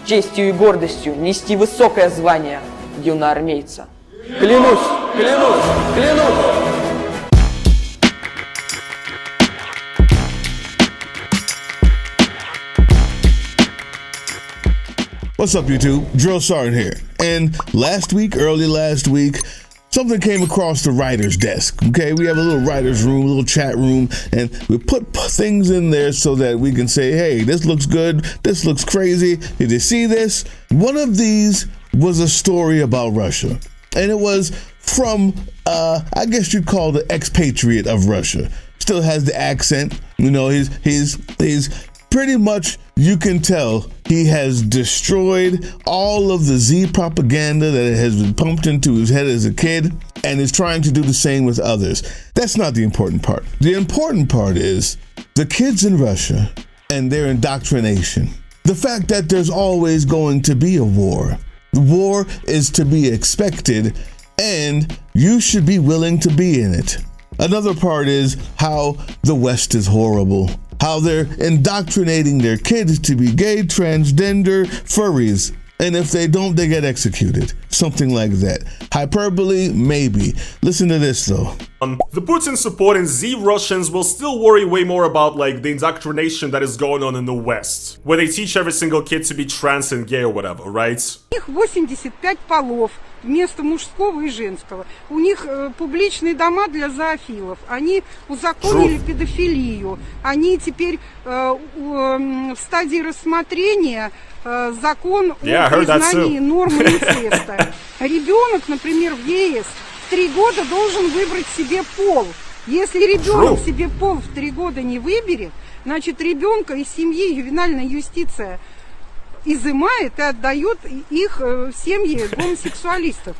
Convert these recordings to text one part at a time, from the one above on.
честью и гордостью нести высокое звание юноармейца. Клянусь, клянусь, клянусь! What's up, YouTube? Drill Sergeant here. And early last week, something came across the writer's desk. Okay, we have a little writer's room, a little chat room, and we put things in there so that we can say, hey, this looks good, this looks crazy. Did you see this? One of these was a story about Russia, and it was from, I guess you'd call the expatriate of Russia. Still has the accent, you know, he's pretty much, you can tell he has destroyed all of the Z propaganda that has been pumped into his head as a kid and is trying to do the same with others. That's not the important part. The important part is the kids in Russia and their indoctrination. The fact that there's always going to be a war. The war is to be expected and you should be willing to be in it. Another part is how the West is horrible. How they're indoctrinating their kids to be gay, transgender, furries. And if they don't, they get executed. Something like that. Hyperbole? Maybe. Listen to this, though. The Putin supporting Z Russians will still worry way more about like the indoctrination that is going on in the West, where they teach every single kid to be trans and gay or whatever, right? У них 85 полов вместо мужского и женского. У них публичные дома для зоофилов. Они узаконили педофилию. Они теперь в стадии рассмотрения закон о признании нормы инцеста. Ребенок, например, в ЕС в 3 года должен выбрать себе пол. Если ребенок себе пол в 3 года не выберет, значит ребенка из семьи ювенальная юстиция изымает и отдает их в семьи гомосексуалистов.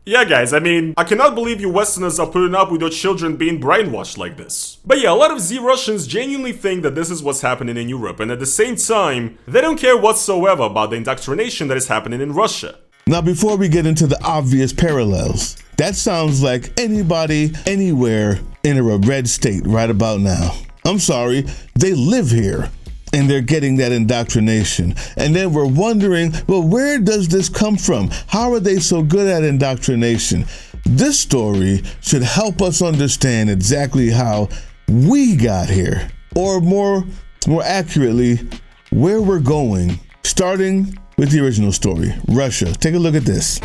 Yeah, guys, I mean, I cannot believe you Westerners are putting up with your children being brainwashed like this. But yeah, a lot of Z Russians genuinely think that this is what's happening in Europe, and at the same time, they don't care whatsoever about the indoctrination that is happening in Russia. Now, before we get into the obvious parallels, that sounds like anybody, anywhere in a red state right about now. I'm sorry, they live here. And they're getting that indoctrination. And then we're wondering, well, where does this come from? How are they so good at indoctrination? This story should help us understand exactly how we got here, or more accurately, where we're going, starting with the original story, Russia. Take a look at this.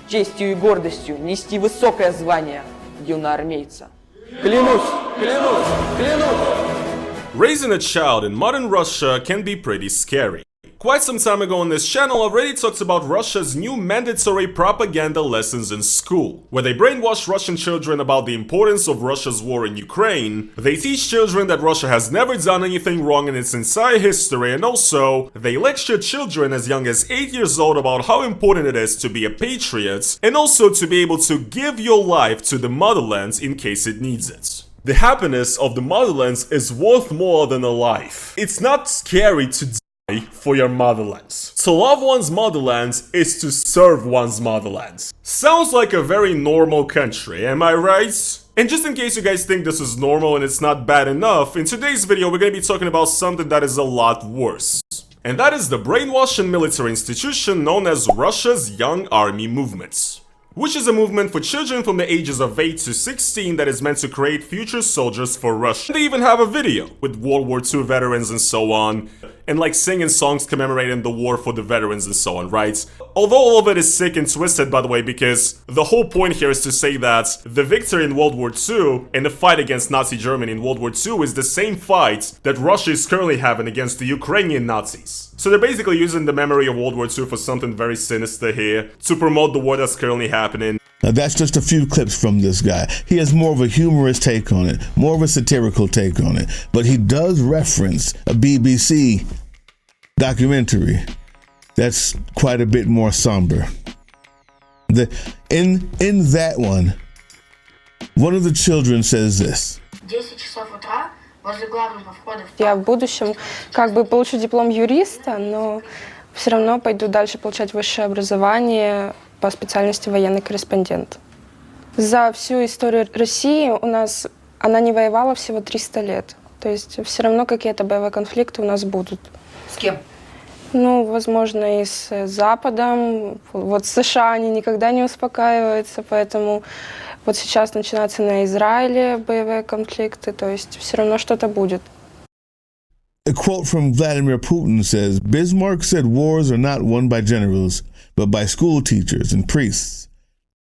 Честью и гордостью нести высокое звание юноармейца. Клянусь, клянусь, клянусь! Raising a child in modern Russia can be pretty scary. Quite some time ago on this channel, I already talked about Russia's new mandatory propaganda lessons in school, where they brainwash Russian children about the importance of Russia's war in Ukraine. They teach children that Russia has never done anything wrong in its entire history, and also, they lecture children as young as 8 years old about how important it is to be a patriot, and also to be able to give your life to the motherland in case it needs it. The happiness of the motherland is worth more than a life. It's not scary to for your motherland. To love one's motherland is to serve one's motherland. Sounds like a very normal country, am I right? And just in case you guys think this is normal and it's not bad enough, in today's video we're going to be talking about something that is a lot worse. And that is the brainwashing military institution known as Russia's Young Army Movement, which is a movement for children from the ages of 8 to 16 that is meant to create future soldiers for Russia. They even have a video with World War II veterans and so on, and like singing songs commemorating the war for the veterans and so on, right? Although all of it is sick and twisted, by the way, because the whole point here is to say that the victory in World War II and the fight against Nazi Germany in World War II is the same fight that Russia is currently having against the Ukrainian Nazis. So they're basically using the memory of World War II for something very sinister here, to promote the war that's currently happening. Now that's just a few clips from this guy. He has more of a humorous take on it, more of a satirical take on it, but he does reference a BBC documentary that's quite a bit more somber. In that one of the children says this. Я в будущем как бы получу диплом юриста, но все равно пойду дальше получать высшее образование по специальности военный корреспондент. За всю историю России она не воевала всего 300 лет. То есть все равно какие-то боевые конфликты у нас будут. С кем? Возможно, и с Западом. Вот США, они никогда не успокаиваются, поэтому вот сейчас начинаются на Израиле боевые конфликты, то есть все равно что-то будет. A quote from Vladimir Putin says, Bismarck said wars are not won by generals, but by school teachers and priests.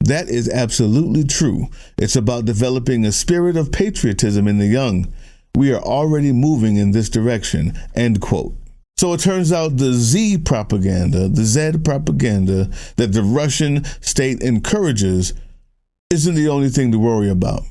That is absolutely true. It's about developing a spirit of patriotism in the young. We are already moving in this direction, end quote. So it turns out the Z propaganda that the Russian state encourages isn't the only thing to worry about.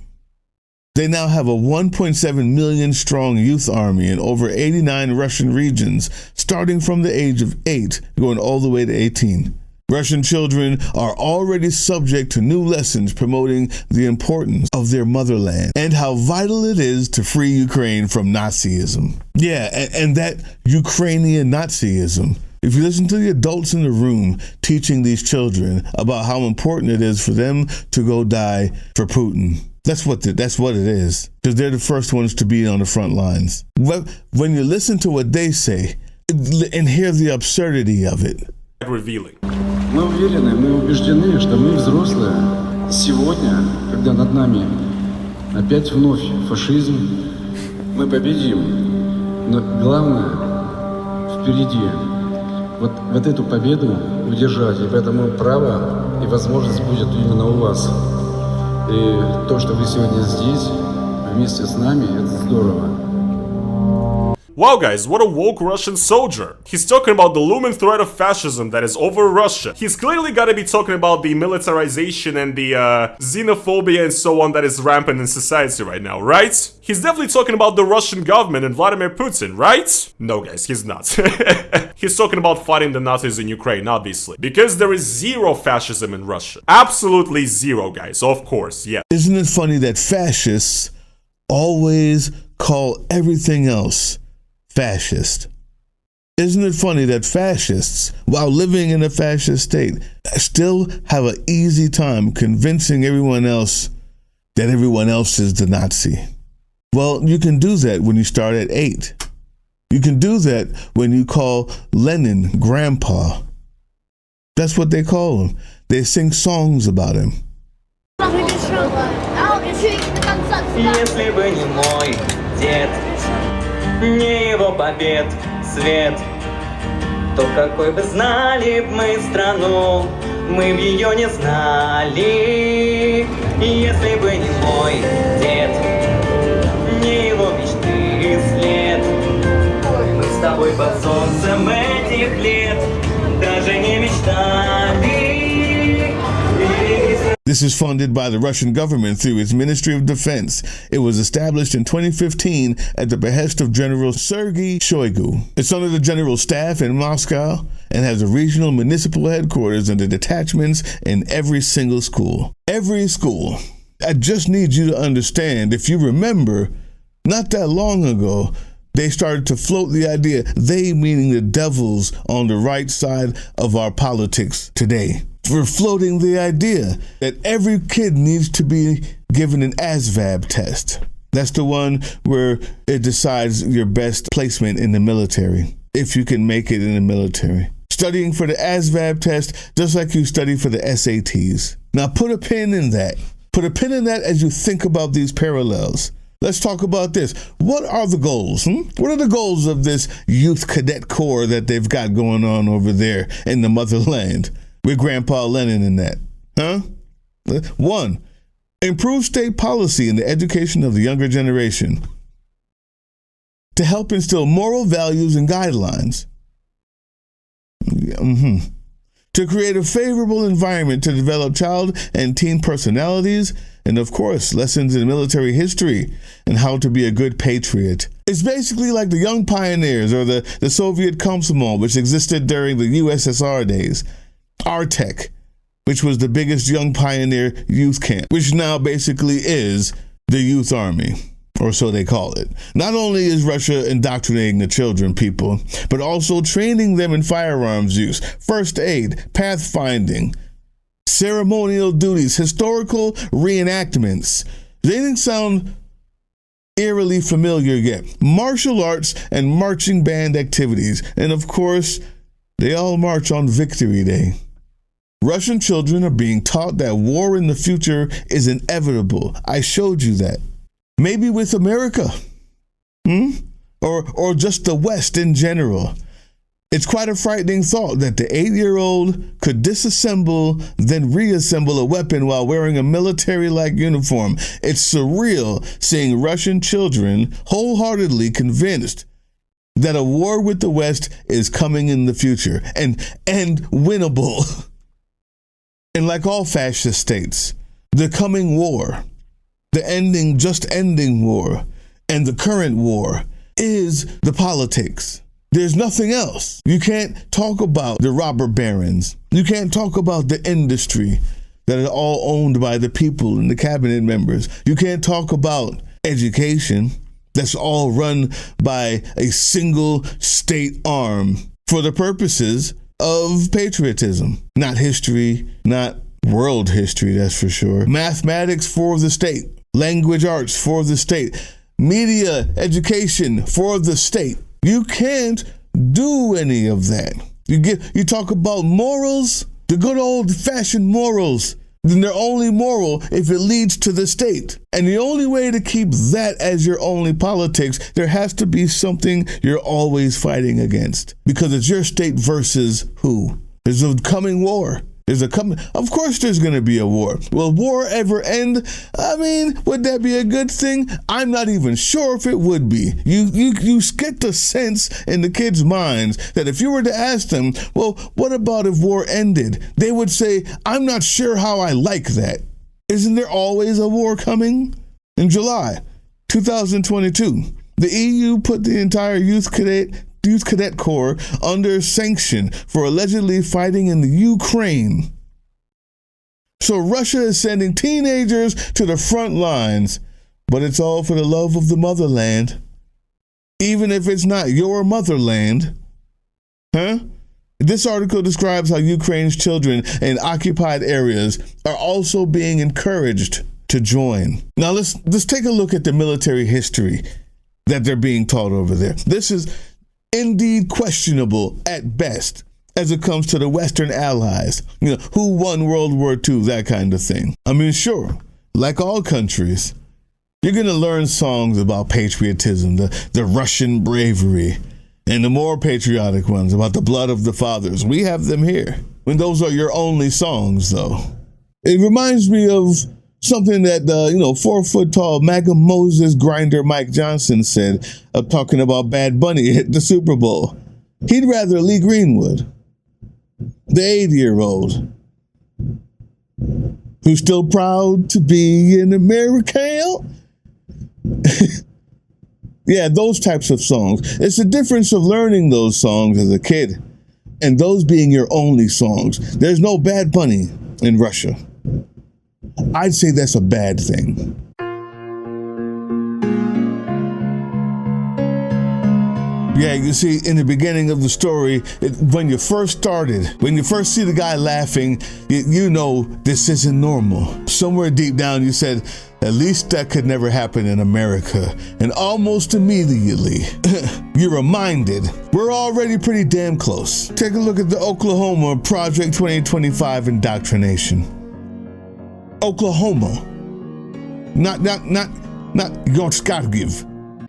They now have a 1.7 million strong youth army in over 89 Russian regions, starting from the age of 8, going all the way to 18. Russian children are already subject to new lessons promoting the importance of their motherland and how vital it is to free Ukraine from Nazism. Yeah, and that Ukrainian Nazism. If you listen to the adults in the room teaching these children about how important it is for them to go die for Putin, that's what it is, because they're the first ones to be on the front lines. When you listen to what they say and hear the absurdity of it, revealing. Мы уверены, мы убеждены, что мы взрослые. Сегодня, когда над нами опять вновь фашизм, мы победим. Но главное впереди. Вот эту победу удержать. И поэтому право и возможность будет именно у вас. И то, что вы сегодня здесь, вместе с нами, это здорово. Wow guys, what a woke Russian soldier. He's talking about the looming threat of fascism that is over Russia. He's clearly gotta be talking about the militarization and the xenophobia and so on that is rampant in society right now, right? He's definitely talking about the Russian government and Vladimir Putin, right? No guys, he's not. He's talking about fighting the Nazis in Ukraine, obviously. Because there is zero fascism in Russia. Absolutely zero, guys, of course, yeah. Isn't it funny that fascists always call everything else fascist? Isn't it funny that fascists, while living in a fascist state, still have an easy time convincing everyone else that everyone else is the Nazi? Well, you can do that when you start at 8. You can do that when you call Lenin grandpa. That's what they call him. They sing songs about him. Если бы не мой дед, не его побед свет, то какой бы знали б мы страну, мы б ее не знали. Если бы не мой дед, не его мечты след, мы с тобой под солнцем этих лет даже не мечтали. This is funded by the Russian government through its Ministry of Defense. It was established in 2015 at the behest of General Sergei Shoigu. It's under the General Staff in Moscow and has a regional municipal headquarters and the detachments in every single school. Every school. I just need you to understand, if you remember, not that long ago, they started to float the idea, they meaning the devils on the right side of our politics today. We're floating the idea that every kid needs to be given an ASVAB test. That's the one where it decides your best placement in the military, if you can make it in the military. Studying for the ASVAB test, just like you study for the SATs. Now put a pin in that. Put a pin in that as you think about these parallels. Let's talk about this. What are the goals? What are the goals of this youth cadet corps that they've got going on over there in the motherland? With Grandpa Lenin in that, huh? 1, improve state policy in the education of the younger generation to help instill moral values and guidelines. To create a favorable environment to develop child and teen personalities, and of course, lessons in military history and how to be a good patriot. It's basically like the Young Pioneers or the Soviet Komsomol, which existed during the USSR days. Artek, which was the biggest young pioneer youth camp, which now basically is the youth army. or so they call it. Not only is Russia indoctrinating the children, people, but also training them in firearms use, first aid, pathfinding, ceremonial duties, historical reenactments. They didn't sound eerily familiar yet. Martial arts and marching band activities. And of course, they all march on Victory Day. Russian children are being taught that war in the future is inevitable. I showed you that. Maybe with America, or just the West in general. It's quite a frightening thought that the 8-year-old could disassemble, then reassemble a weapon while wearing a military-like uniform. It's surreal seeing Russian children wholeheartedly convinced that a war with the West is coming in the future and winnable. And like all fascist states, the coming war, the just ending war, and the current war is the politics. There's nothing else. You can't talk about the robber barons. You can't talk about the industry that are all owned by the people and the cabinet members. You can't talk about education that's all run by a single state arm for the purposes of patriotism. Not history, not world history, that's for sure. Mathematics for the state. Language arts for the state. Media education for the state. You can't do any of that. You talk about morals, the good old-fashioned morals. Then they're only moral if it leads to the state. And the only way to keep that as your only politics, there has to be something you're always fighting against. Because it's your state versus who? There's a coming war. Of course there's going to be a war. Will war ever end? I mean, would that be a good thing? I'm not even sure if it would be. You get the sense in the kids' minds that if you were to ask them, well, what about if war ended? They would say, I'm not sure how I like that. Isn't there always a war coming? In July 2022, the EU put the entire Youth Cadet Corps under sanction for allegedly fighting in the Ukraine. So Russia is sending teenagers to the front lines, but it's all for the love of the motherland. Even if it's not your motherland. This article describes how Ukraine's children in occupied areas are also being encouraged to join. Now let's take a look at the military history that they're being taught over there. This is indeed questionable at best as it comes to the Western allies. Who won World War II, that kind of thing. I mean, sure, like all countries, you're going to learn songs about patriotism, the Russian bravery, and the more patriotic ones about the blood of the fathers. We have them here. When those are your only songs, though. It reminds me of something that, 4-foot-tall MAGA Moses grinder Mike Johnson said, talking about Bad Bunny hit the Super Bowl. He'd rather Lee Greenwood, the 80-year-old, who's still proud to be an American. Yeah, those types of songs. It's the difference of learning those songs as a kid and those being your only songs. There's no Bad Bunny in Russia. I'd say that's a bad thing. Yeah, you see, in the beginning of the story, when you first see the guy laughing, you know this isn't normal. Somewhere deep down you said, at least that could never happen in America. And almost immediately, you're reminded, we're already pretty damn close. Take a look at the Oklahoma Project 2025 indoctrination. Oklahoma. Not your Scott give.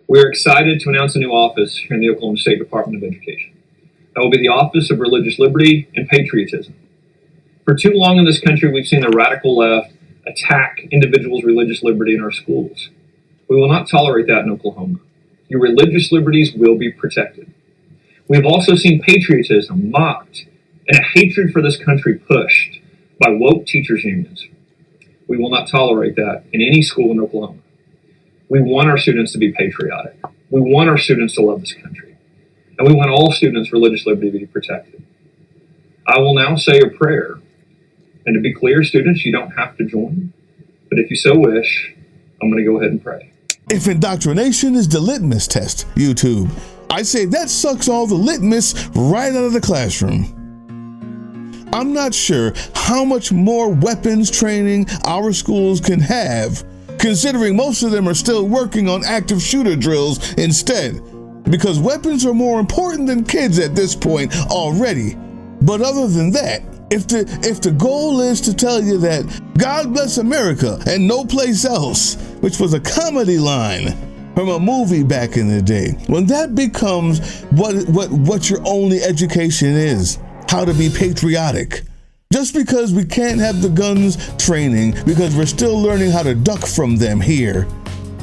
We're excited to announce a new office here in the Oklahoma State Department of Education. That will be the Office of Religious Liberty and Patriotism. For too long in this country, we've seen the radical left attack individuals' religious liberty in our schools. We will not tolerate that in Oklahoma. Your religious liberties will be protected. We have also seen patriotism mocked and a hatred for this country pushed by woke teachers' unions. We will not tolerate that in any school in Oklahoma. We want our students to be patriotic. We want our students to love this country. And we want all students' religious liberty to be protected. I will now say a prayer. And to be clear, students, you don't have to join. But if you so wish, I'm going to go ahead and pray. If indoctrination is the litmus test, YouTube, I say that sucks all the litmus right out of the classroom. I'm not sure how much more weapons training our schools can have, considering most of them are still working on active shooter drills instead, because weapons are more important than kids at this point already. But other than that, if the goal is to tell you that God bless America and no place else, which was a comedy line from a movie back in the day, when that becomes what your only education is, how to be patriotic. Just because we can't have the guns training because we're still learning how to duck from them here,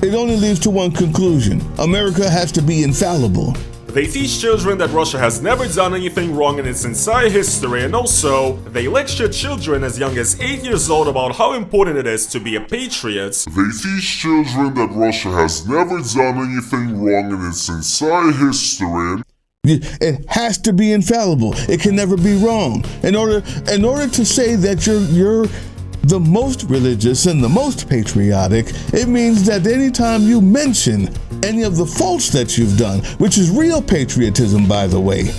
it only leads to one conclusion. America has to be infallible. They teach children that Russia has never done anything wrong in its entire history, and also, they lecture children as young as 8 years old about how important it is to be a patriot. They teach children that Russia has never done anything wrong in its entire history. It has to be infallible. It can never be wrong. In order to say that you're the most religious and the most patriotic, it means that anytime you mention any of the faults that you've done, which is real patriotism, by the way,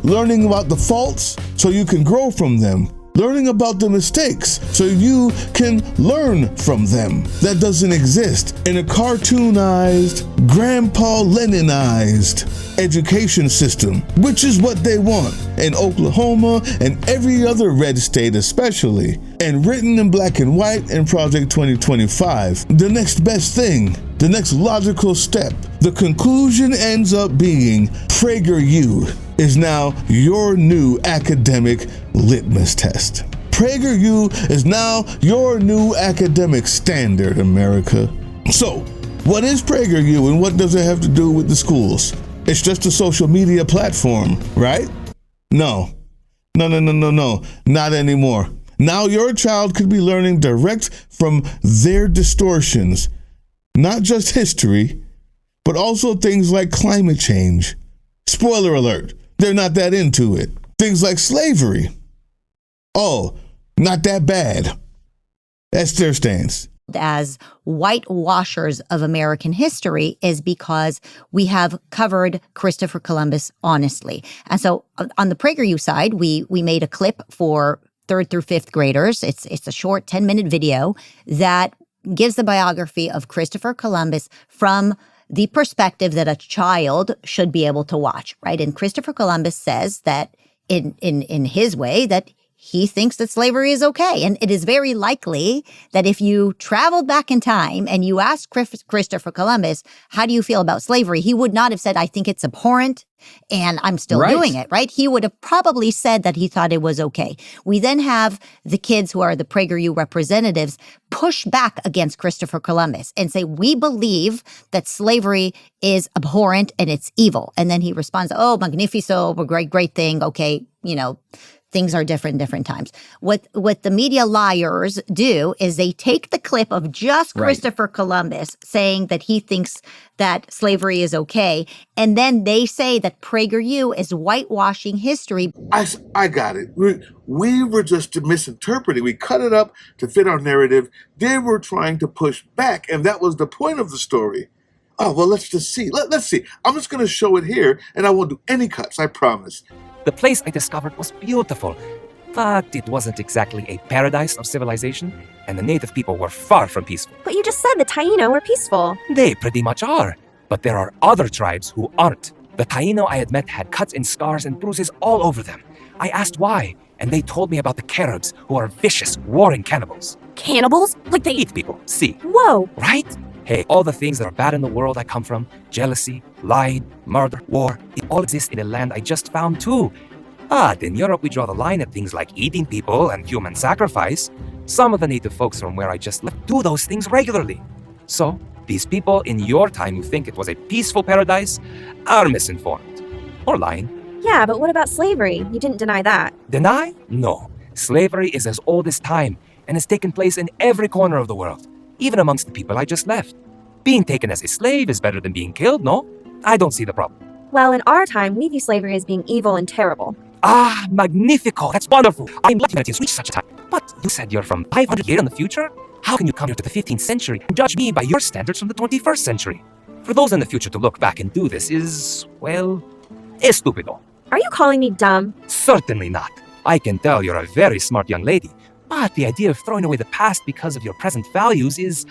learning about the faults so you can grow from them, learning about the mistakes so you can learn from them. That doesn't exist in a cartoonized, Grandpa Leninized education system, which is what they want in Oklahoma and every other red state especially, and written in black and white in Project 2025. The next best thing, the next logical step, the conclusion ends up being PragerU is now your new academic litmus test. PragerU is now your new academic standard, America. So, what is PragerU and what does it have to do with the schools? It's just a social media platform, right? No, not anymore. Now your child could be learning direct from their distortions, not just history, but also things like climate change. Spoiler alert, they're not that into it. Things like slavery. Oh, not that bad. That's their stance. As whitewashers of American history is because we have covered Christopher Columbus honestly. And so on the PragerU side, we made a clip for 3rd through 5th graders. It's a short 10-minute video that gives the biography of Christopher Columbus from the perspective that a child should be able to watch, right? And Christopher Columbus says that in his way that he thinks that slavery is okay. And it is very likely that if you traveled back in time and you asked Christopher Columbus, how do you feel about slavery? He would not have said, I think it's abhorrent and I'm still doing it, right? He would have probably said that he thought it was okay. We then have the kids who are the PragerU representatives push back against Christopher Columbus and say, we believe that slavery is abhorrent and it's evil. And then he responds, oh, magnifico, great thing. Okay, things are different times. What the media liars do is they take the clip of just Christopher Columbus saying that he thinks that slavery is okay, and then they say that PragerU is whitewashing history. I got it. We were just misinterpreting. We cut it up to fit our narrative. They were trying to push back, and that was the point of the story. Oh, well, let's just see. Let's see. I'm just going to show it here, and I won't do any cuts, I promise. The place I discovered was beautiful, but it wasn't exactly a paradise of civilization, and the native people were far from peaceful. But you just said the Taino were peaceful. They pretty much are, but there are other tribes who aren't. The Taino I had met had cuts and scars and bruises all over them. I asked why, and they told me about the Caribs, who are vicious, warring cannibals. Cannibals? Like they eat people, see. Whoa! Right? Hey, all the things that are bad in the world I come from, jealousy, lying, murder, war, it all exists in a land I just found too. But in Europe we draw the line at things like eating people and human sacrifice. Some of the native folks from where I just left do those things regularly. So, these people in your time who think it was a peaceful paradise are misinformed. Or lying. Yeah, but what about slavery? You didn't deny that. Deny? No. Slavery is as old as time and has taken place in every corner of the world. Even amongst the people I just left. Being taken as a slave is better than being killed, no? I don't see the problem. Well, in our time, we view slavery as being evil and terrible. Ah, magnifico! That's wonderful! I'm lucky that it's reached such a time. But you said you're from 500 years in the future? How can you come here to the 15th century and judge me by your standards from the 21st century? For those in the future to look back and do this is, well, estúpido. Are you calling me dumb? Certainly not. I can tell you're a very smart young lady, but the idea of throwing away the past because of your present values is...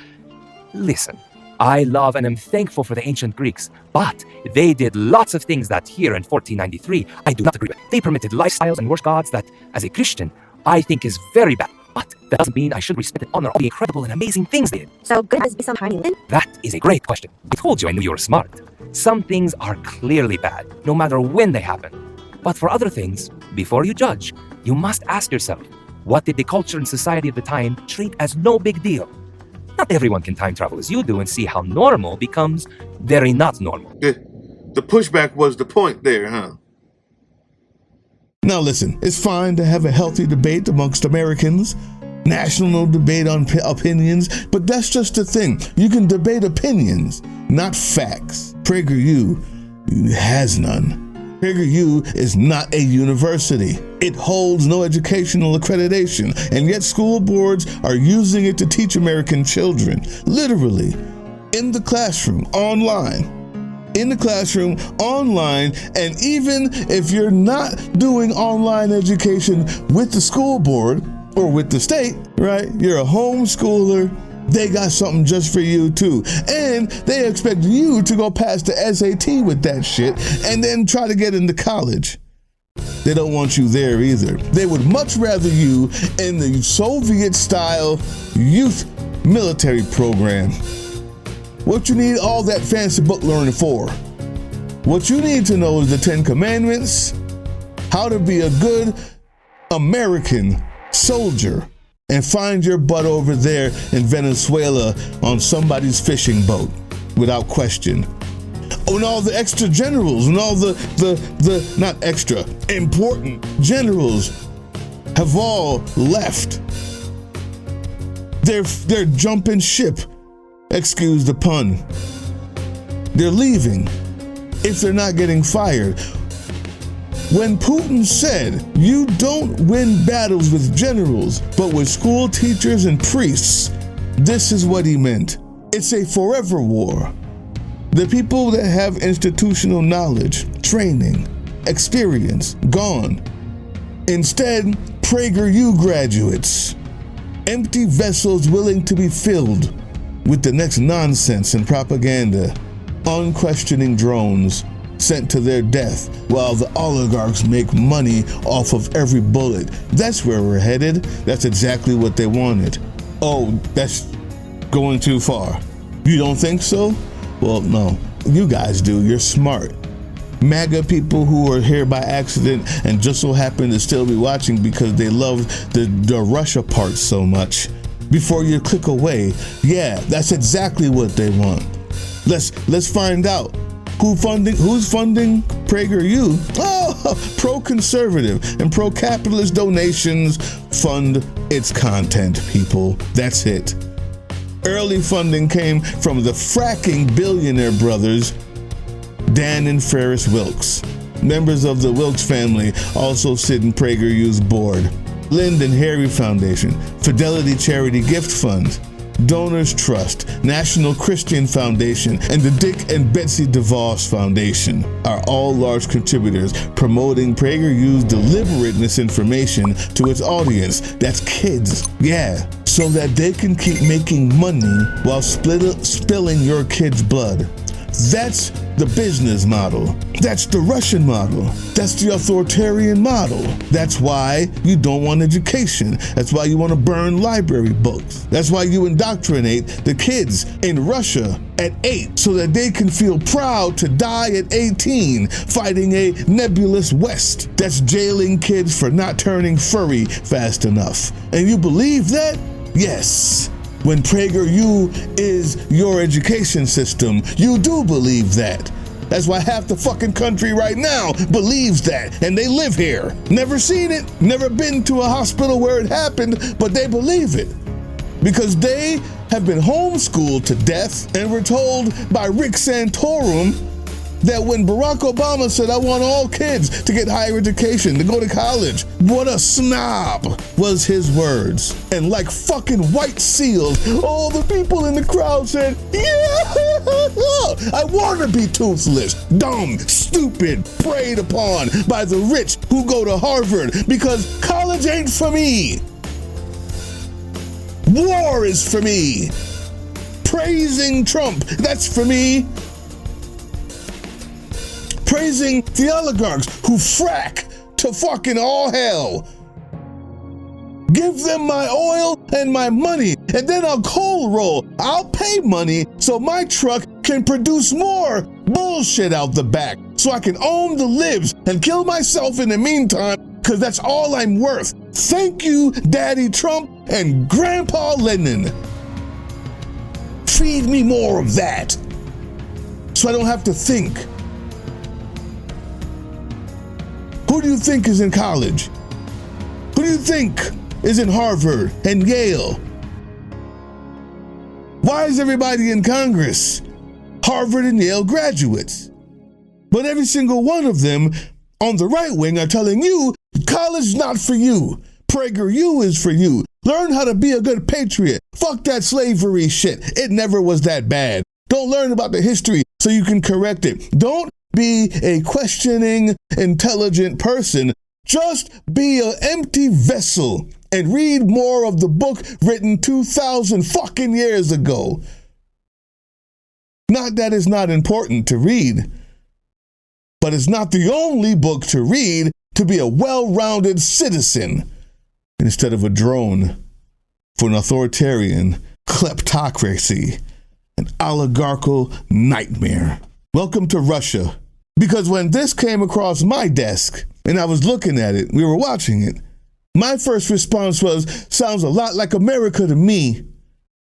Listen, I love and am thankful for the ancient Greeks, but they did lots of things that here in 1493 I do not agree with. They permitted lifestyles and worship gods that, as a Christian, I think is very bad. But that doesn't mean I should respect and honor all the incredible and amazing things they did. So good has to be some tiny then? That is a great question. I told you I knew you were smart. Some things are clearly bad, no matter when they happen. But for other things, before you judge, you must ask yourself, what did the culture and society of the time treat as no big deal? Not everyone can time travel as you do and see how normal becomes very not normal. The pushback was the point there, huh? Now listen, it's fine to have a healthy debate amongst Americans, national debate on opinions, but that's just the thing. You can debate opinions, not facts. PragerU has none. PragerU is not a university. It holds no educational accreditation, and yet school boards are using it to teach American children, literally, in the classroom, online. In the classroom, online, and even if you're not doing online education with the school board or with the state, right? You're a homeschooler, they got something just for you too. And they expect you to go past the SAT with that shit and then try to get into college. They don't want you there either. They would much rather you in the Soviet-style youth military program. What you need all that fancy book learning for? What you need to know is the 10 Commandments, how to be a good American soldier, and find your butt over there in Venezuela on somebody's fishing boat, without question. Oh, and all the extra generals and all the not extra, important generals have all left. They're jumping ship. Excuse the pun. They're leaving if they're not getting fired. When Putin said, you don't win battles with generals, but with school teachers and priests, this is what he meant. It's a forever war. The people that have institutional knowledge, training, experience, gone. Instead, PragerU graduates, empty vessels willing to be filled with the next nonsense and propaganda, unquestioning drones sent to their death while the oligarchs make money off of every bullet. That's where we're headed. That's exactly what they wanted. Oh, that's going too far. You don't think so? Well, no, you guys do. You're smart. MAGA people who are here by accident and just so happen to still be watching because they love the Russia part so much. Before you click away, yeah, that's exactly what they want. Let's find out who's funding PragerU. Oh, pro-conservative and pro-capitalist donations fund its content, people. That's it. Early funding came from the fracking billionaire brothers, Dan and Ferris Wilks. Members of the Wilks family also sit in PragerU's board. Lind and Harry Foundation, Fidelity Charity Gift Fund, Donors Trust, National Christian Foundation, and the Dick and Betsy DeVos Foundation are all large contributors promoting PragerU's deliberate misinformation to its audience. That's kids. Yeah. So that they can keep making money while spilling your kids' blood. That's the business model. That's the Russian model. That's the authoritarian model. That's why you don't want education. That's why you want to burn library books. That's why you indoctrinate the kids in Russia at 8 so that they can feel proud to die at 18 fighting a nebulous West that's jailing kids for not turning furry fast enough. And you believe that? Yes. When PragerU is your education system, you do believe that. That's why half the fucking country right now believes that, and they live here. Never seen it, never been to a hospital where it happened, but they believe it. Because they have been homeschooled to death and were told by Rick Santorum that when Barack Obama said, I want all kids to get higher education, to go to college, what a snob was his words. And like fucking white seals, all the people in the crowd said, yeah, I want to be toothless, dumb, stupid, preyed upon by the rich who go to Harvard because college ain't for me. War is for me. Praising Trump, that's for me. Praising the oligarchs who frack to fucking all hell. Give them my oil and my money, and then I'll coal roll. I'll pay money so my truck can produce more bullshit out the back, so I can own the libs and kill myself in the meantime, because that's all I'm worth. Thank you, Daddy Trump and Grandpa Lenin. Feed me more of that, so I don't have to think. Who do you think is in college? Who do you think is in Harvard and Yale? Why is everybody in Congress Harvard and Yale graduates? But every single one of them on the right wing are telling you college is not for you. PragerU is for you. Learn how to be a good patriot. Fuck that slavery shit. It never was that bad. Don't learn about the history so you can correct it. Don't be a questioning, intelligent person. Just be an empty vessel and read more of the book written 2,000 fucking years ago. Not that it's not important to read, but it's not the only book to read to be a well-rounded citizen instead of a drone for an authoritarian kleptocracy, an oligarchical nightmare. Welcome to Russia. Because when this came across my desk and I was looking at it, we were watching it, my first response was, sounds a lot like America to me.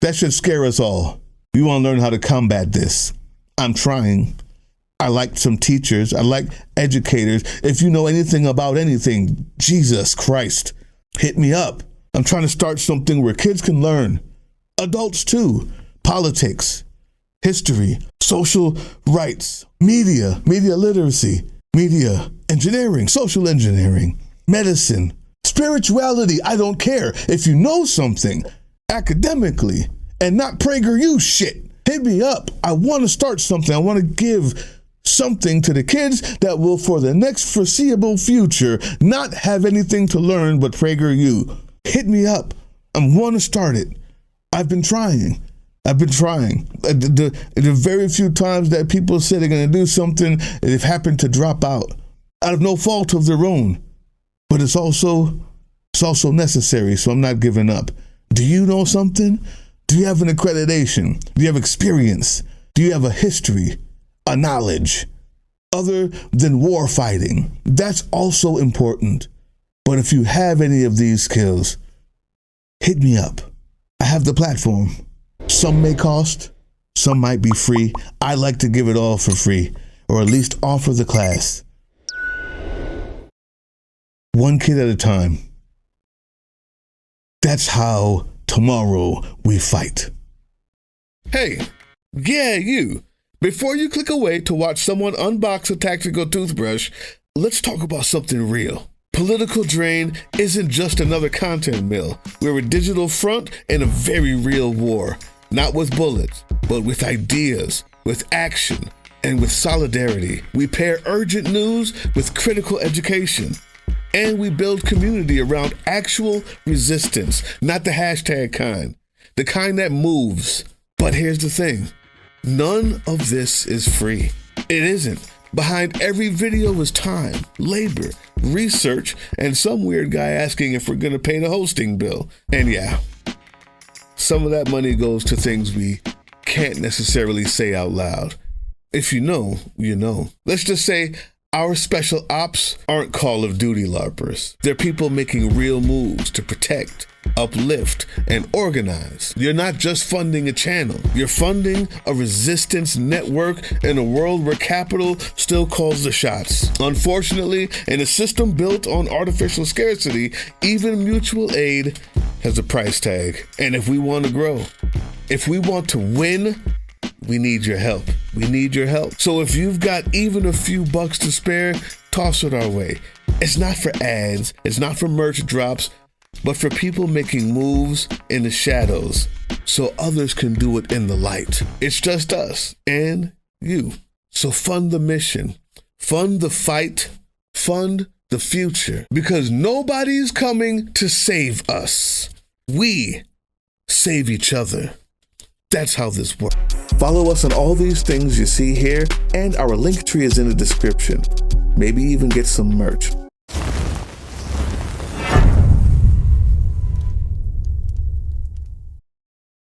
That should scare us all. We want to learn how to combat this. I'm trying. I like some teachers. I like educators. If you know anything about anything, Jesus Christ, hit me up. I'm trying to start something where kids can learn. Adults too. Politics, history, social rights, media literacy, media engineering, social engineering, medicine, spirituality. I don't care. If you know something academically and not PragerU shit, hit me up. I want to start something. I want to give something to the kids that will, for the next foreseeable future, not have anything to learn but PragerU. Hit me up. I want to start it. I've been trying. The very few times that people say they're going to do something, they've happened to drop out of no fault of their own. But it's also necessary, so I'm not giving up. Do you know something? Do you have an accreditation? Do you have experience? Do you have a history, a knowledge other than war fighting? That's also important. But if you have any of these skills, hit me up. I have the platform. Some may cost, some might be free. I like to give it all for free, or at least offer the class. One kid at a time. That's how tomorrow we fight. Hey, yeah, you. Before you click away to watch someone unbox a tactical toothbrush, let's talk about something real. Political Drain isn't just another content mill. We're a digital front in a very real war. Not with bullets, but with ideas, with action, and with solidarity. We pair urgent news with critical education. And we build community around actual resistance, not the hashtag kind. The kind that moves. But here's the thing. None of this is free. It isn't. Behind every video is time, labor, research, and some weird guy asking if we're going to pay the hosting bill. And yeah, some of that money goes to things we can't necessarily say out loud. If you know, you know. Let's just say our special ops aren't Call of Duty LARPers. They're people making real moves to protect, uplift, and organize. You're not just funding a channel. You're funding a resistance network in a world where capital still calls the shots. Unfortunately, in a system built on artificial scarcity, even mutual aid has a price tag. And if we want to grow, if we want to win, we need your help. We need your help. So if you've got even a few bucks to spare, toss it our way. It's not for ads, it's not for merch drops, but for people making moves in the shadows so others can do it in the light. It's just us and you. So fund the mission, fund the fight, fund the future, because nobody's coming to save us. We save each other. That's how this works. Follow us on all these things you see here, and our link tree is in the description. Maybe even get some merch.